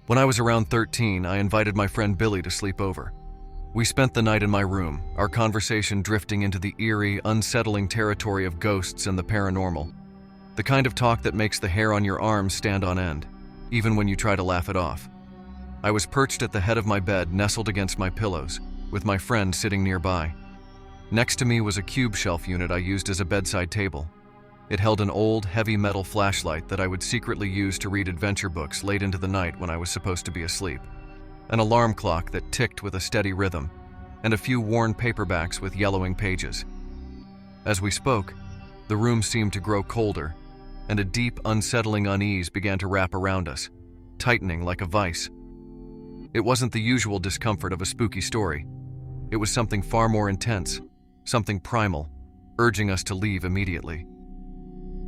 When I was around 13, I invited my friend Billy to sleep over. We spent the night in my room, our conversation drifting into the eerie, unsettling territory of ghosts and the paranormal. The kind of talk that makes the hair on your arms stand on end, even when you try to laugh it off. I was perched at the head of my bed, nestled against my pillows, with my friend sitting nearby. Next to me was a cube shelf unit I used as a bedside table. It held an old, heavy metal flashlight that I would secretly use to read adventure books late into the night when I was supposed to be asleep, an alarm clock that ticked with a steady rhythm, and a few worn paperbacks with yellowing pages. As we spoke, the room seemed to grow colder, and a deep, unsettling unease began to wrap around us, tightening like a vice. It wasn't the usual discomfort of a spooky story. It was something far more intense, something primal, urging us to leave immediately.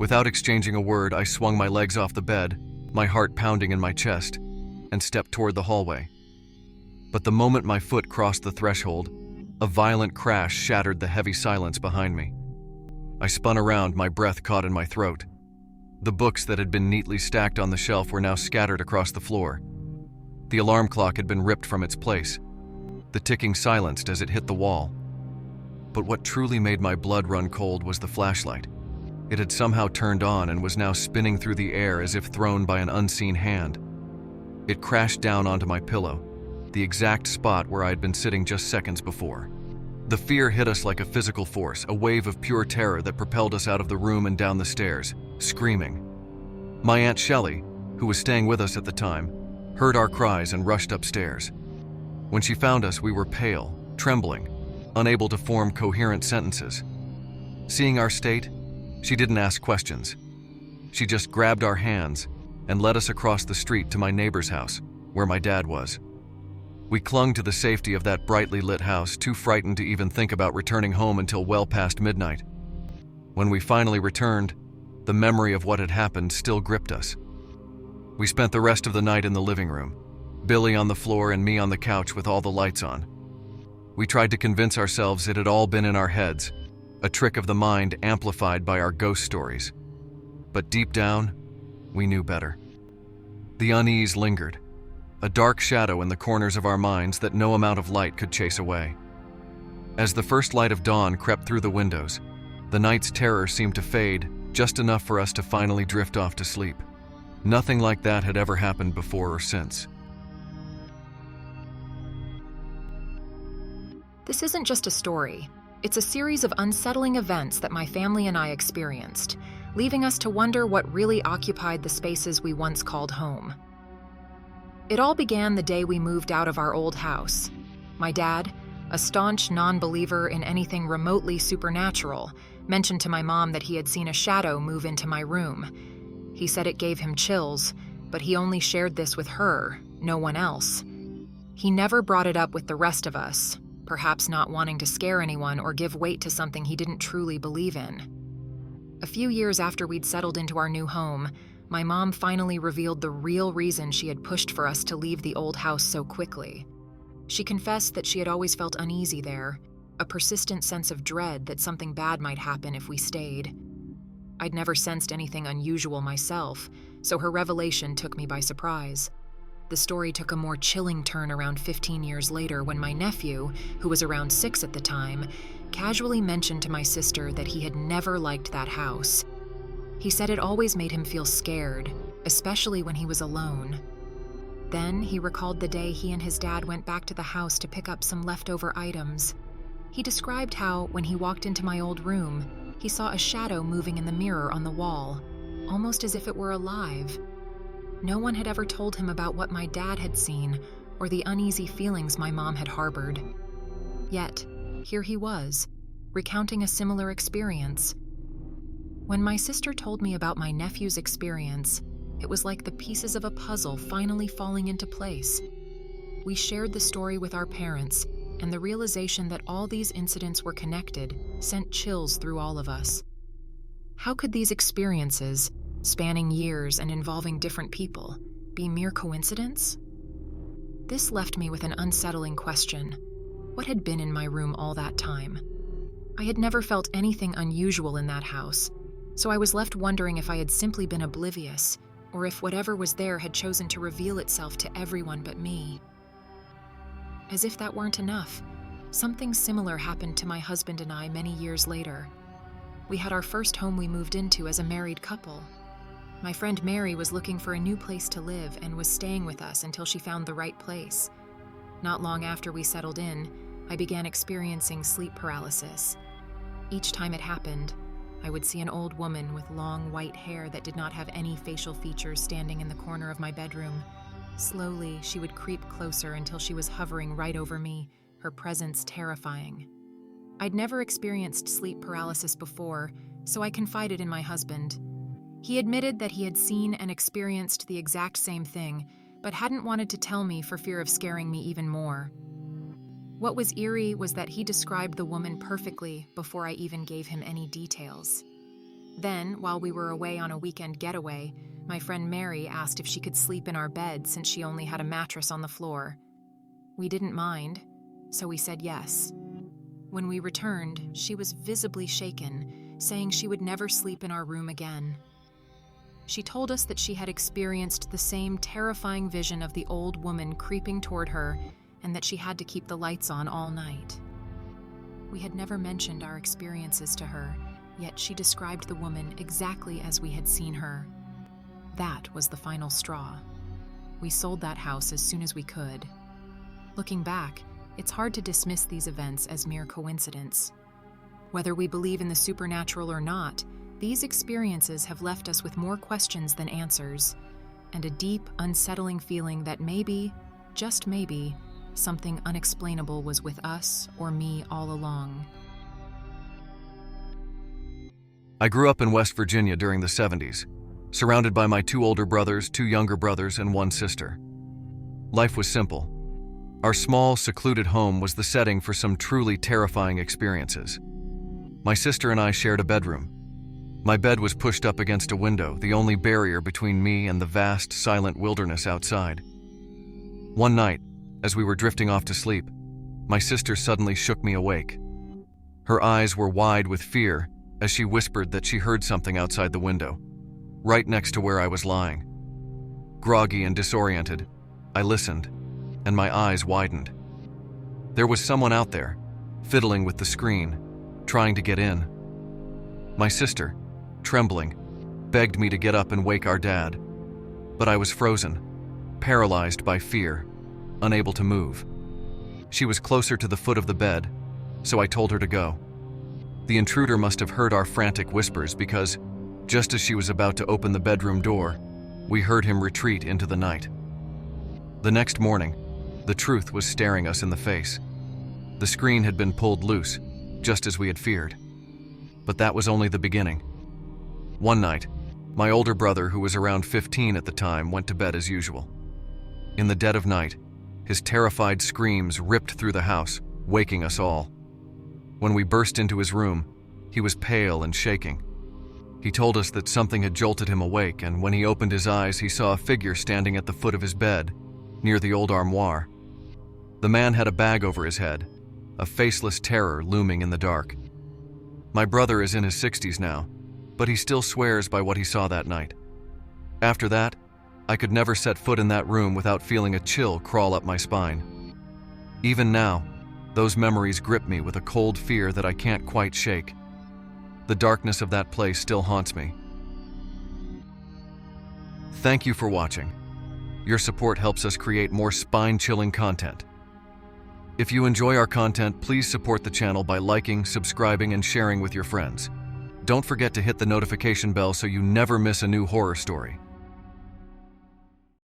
Without exchanging a word, I swung my legs off the bed, my heart pounding in my chest, and stepped toward the hallway. But the moment my foot crossed the threshold, a violent crash shattered the heavy silence behind me. I spun around, my breath caught in my throat. The books that had been neatly stacked on the shelf were now scattered across the floor. The alarm clock had been ripped from its place. The ticking silenced as it hit the wall. But what truly made my blood run cold was the flashlight. It had somehow turned on and was now spinning through the air as if thrown by an unseen hand. It crashed down onto my pillow, the exact spot where I had been sitting just seconds before. The fear hit us like a physical force, a wave of pure terror that propelled us out of the room and down the stairs, screaming. My Aunt Shelley, who was staying with us at the time, heard our cries and rushed upstairs. When she found us, we were pale, trembling, unable to form coherent sentences. Seeing our state, she didn't ask questions. She just grabbed our hands and led us across the street to my neighbor's house, where my dad was. We clung to the safety of that brightly lit house, too frightened to even think about returning home until well past midnight. When we finally returned, the memory of what had happened still gripped us. We spent the rest of the night in the living room, Billy on the floor and me on the couch with all the lights on. We tried to convince ourselves it had all been in our heads, a trick of the mind amplified by our ghost stories. But deep down, we knew better. The unease lingered, a dark shadow in the corners of our minds that no amount of light could chase away. As the first light of dawn crept through the windows, the night's terror seemed to fade, just enough for us to finally drift off to sleep. Nothing like that had ever happened before or since. This isn't just a story. It's a series of unsettling events that my family and I experienced, leaving us to wonder what really occupied the spaces we once called home. It all began the day we moved out of our old house. My dad, a staunch non-believer in anything remotely supernatural, mentioned to my mom that he had seen a shadow move into my room. He said it gave him chills, but he only shared this with her, no one else. He never brought it up with the rest of us, perhaps not wanting to scare anyone or give weight to something he didn't truly believe in. A few years after we'd settled into our new home, my mom finally revealed the real reason she had pushed for us to leave the old house so quickly. She confessed that she had always felt uneasy there, a persistent sense of dread that something bad might happen if we stayed. I'd never sensed anything unusual myself, so her revelation took me by surprise. The story took a more chilling turn around 15 years later when my nephew, who was around 6 at the time, casually mentioned to my sister that he had never liked that house. He said it always made him feel scared, especially when he was alone. Then he recalled the day he and his dad went back to the house to pick up some leftover items. He described how, when he walked into my old room, he saw a shadow moving in the mirror on the wall, almost as if it were alive. No one had ever told him about what my dad had seen or the uneasy feelings my mom had harbored. Yet, here he was, recounting a similar experience. When my sister told me about my nephew's experience, it was like the pieces of a puzzle finally falling into place. We shared the story with our parents, and the realization that all these incidents were connected sent chills through all of us. How could these experiences, spanning years and involving different people, be mere coincidence? This left me with an unsettling question. What had been in my room all that time? I had never felt anything unusual in that house, so I was left wondering if I had simply been oblivious, or if whatever was there had chosen to reveal itself to everyone but me. As if that weren't enough, something similar happened to my husband and I many years later. We had our first home we moved into as a married couple. My friend Mary was looking for a new place to live and was staying with us until she found the right place. Not long after we settled in, I began experiencing sleep paralysis. Each time it happened, I would see an old woman with long white hair that did not have any facial features standing in the corner of my bedroom. Slowly, she would creep closer until she was hovering right over me, her presence terrifying. I'd never experienced sleep paralysis before, so I confided in my husband. He admitted that he had seen and experienced the exact same thing, but hadn't wanted to tell me for fear of scaring me even more. What was eerie was that he described the woman perfectly before I even gave him any details. Then, while we were away on a weekend getaway, my friend Mary asked if she could sleep in our bed since she only had a mattress on the floor. We didn't mind, so we said yes. When we returned, she was visibly shaken, saying she would never sleep in our room again. She told us that she had experienced the same terrifying vision of the old woman creeping toward her and that she had to keep the lights on all night. We had never mentioned our experiences to her, yet she described the woman exactly as we had seen her. That was the final straw. We sold that house as soon as we could. Looking back, it's hard to dismiss these events as mere coincidence. Whether we believe in the supernatural or not, these experiences have left us with more questions than answers, and a deep, unsettling feeling that maybe, just maybe, something unexplainable was with us or me all along. I grew up in West Virginia during the 70s, surrounded by my 2 older brothers, 2 younger brothers, and 1 sister. Life was simple. Our small, secluded home was the setting for some truly terrifying experiences. My sister and I shared a bedroom. My bed was pushed up against a window, the only barrier between me and the vast, silent wilderness outside. One night, as we were drifting off to sleep, my sister suddenly shook me awake. Her eyes were wide with fear as she whispered that she heard something outside the window, right next to where I was lying. Groggy and disoriented, I listened, and my eyes widened. There was someone out there, fiddling with the screen, trying to get in. My sister, trembling, begged me to get up and wake our dad, but I was frozen, paralyzed by fear, unable to move. She was closer to the foot of the bed, so I told her to go. The intruder must have heard our frantic whispers because, just as she was about to open the bedroom door, we heard him retreat into the night. The next morning, the truth was staring us in the face. The screen had been pulled loose, just as we had feared. But that was only the beginning. One night, my older brother, who was around 15 at the time, went to bed as usual. In the dead of night, his terrified screams ripped through the house, waking us all. When we burst into his room, he was pale and shaking. He told us that something had jolted him awake, and when he opened his eyes, he saw a figure standing at the foot of his bed, near the old armoire. The man had a bag over his head, a faceless terror looming in the dark. My brother is in his 60s now, but he still swears by what he saw that night. After that, I could never set foot in that room without feeling a chill crawl up my spine. Even now, those memories grip me with a cold fear that I can't quite shake. The darkness of that place still haunts me. Thank you for watching. Your support helps us create more spine-chilling content. If you enjoy our content, please support the channel by liking, subscribing, and sharing with your friends. Don't forget to hit the notification bell so you never miss a new horror story.